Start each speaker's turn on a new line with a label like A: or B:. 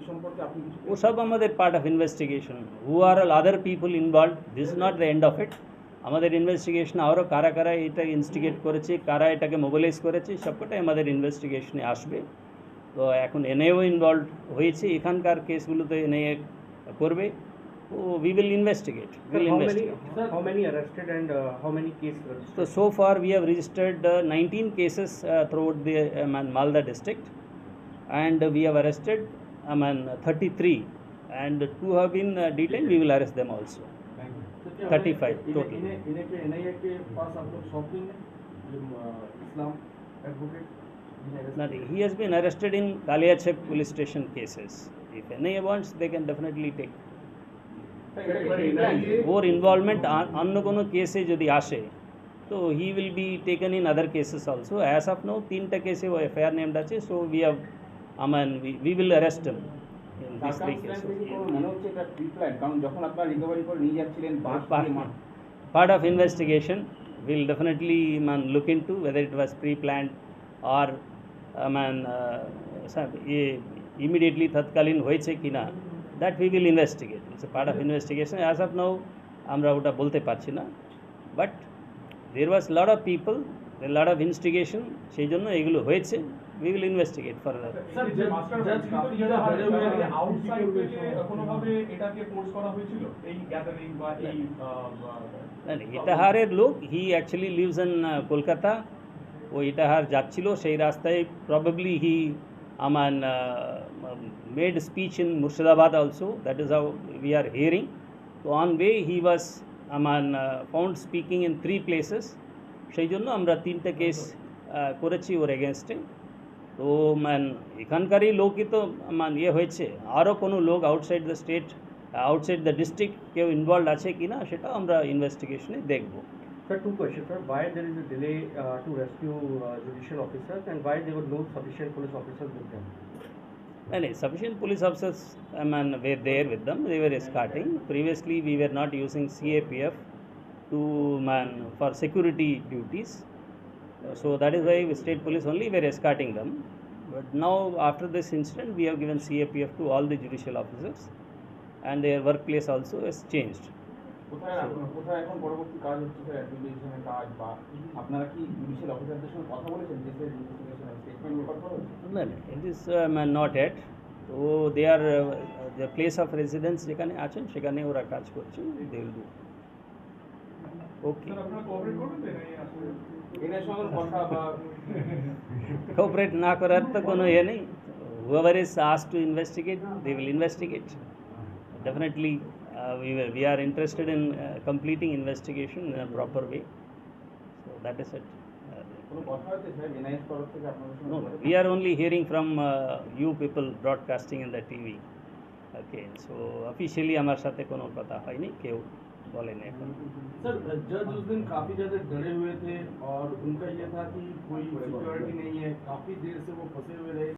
A: সম্পর্কে আপনি কিছু
B: वो सब हमारे part of investigation who are all other people involve this is not the end of it আমাদের ইনভেস্টিগেশন আরও কারা কারা এটা ইনস্টিগেট করেছে কারা এটাকে মোবিলাইজ করেছে সবকটাই আমাদের ইনভেস্টিগেশনে আসবে তো এখন এনআইও ইনভলভ হয়েছে এখানকার কেসগুলোতে এনআইএ করবে তো we will investigate
A: how many arrested and how many cases registered?
B: So, so far we have registered 19 cases throughout the Malda district and we have arrested 33 and 2 have been detained, we will arrest them also. 35 total.
A: NIA के पास आप लोग सौंपेंगे इस्लाम advocate
B: Nothing. He has been arrested in Kaliachak police station cases. If NIA wants, they can definitely take. ওর involvement অন্য কোনো কেসে যদি আসে তো he will be taken in other cases also as of now 3টা কেসে ও এফআইআর নেমড আছে so we have we will arrest him in this 3 cases
A: মনে হচ্ছে এটা প্রি প্ল্যান কারণ যখন আপনারা রিকভারি করে নিয়ে যাচ্ছিলেন
B: part of investigation will definitely look into whether it was pre-planned or immediately তৎকালীন হয়েছে কিনা that we will investigate. It's a part of investigation. As of now আমরা ওটা বলতে পারছি না but there was lot of people, a lot of instigation সেই জন্য এগুলো হয়েছে we will investigate further.
C: Sir যে জাজ কাফি যারা ধরে হয়ে আছে আউটসাইড থেকে কোনোভাবে এটাকে ফোর্স করা হয়েছিল এই গ্যাদারিং বা এই
B: ইটাহারের লোক he actually lives in Kolkata ও ইটাহার যাচ্ছিল সেই রাস্তায় probably he made speech in Murshidabad also, that is how we are hearing. So on way he was found speaking in 3 places. সেই জন্য আমরা 3টা কেস করেছি ওর এগেনস্টে তো এখানকারই লোকই তো ইয়ে হয়েছে আরও কোনো লোক outside the state outside the district কেউ ইনভলভ আছে কি না সেটাও আমরা ইনভেস্টিগেশনে দেখব
A: Sir, 2 questions, sir. Why there is a delay to rescue judicial officers and why there were no sufficient police officers with them?
B: And sufficient police officers were there with them. They were escorting. Previously, we were not using CAPF to for security duties. So that is why state police only were escorting them. But now, after this incident, we have given CAPF to all the judicial officers, and their workplace also has changed.
A: কোথায় এখন পরবর্তী কাজ হচ্ছে sir অ্যাডমিনিস্ট্রেশনের কাজ বা আপনারা কি judicial অফিসারদের সঙ্গে কথা বলেছেন দেশের ইনভেস্টিগেশনের স্টেটমেন্ট রেকর্ড করেন
B: No, it is not yet. তো they are the place of residence যেখানে আছেন সেখানে ওরা কাজ করছে they will do okay
C: sir আপনারা কোঅপারেট করবেন না এই আসলে
A: এর সঙ্গে কথা বা
B: কোঅপারেট না করার তো কোনো ইয়ে নেই whoever is asked to investigate they will investigate definitely we are interested in completing investigation in a proper way so that is it
A: কোনো কথা হচ্ছে স্যার এনআইএস তরফ থেকে আপনাদের
B: no
A: সঙ্গে
B: we are only hearing from you people broadcasting in the TV okay so officially আমার সাথে কোনো কথা হয়নি কেউ बोलेंगे
A: सर जज उस दिन काफी ज्यादा डरे हुए थे और उनका ये था कि कोई सिक्योरिटी नहीं है काफी देर से वो फंसे हुए रहे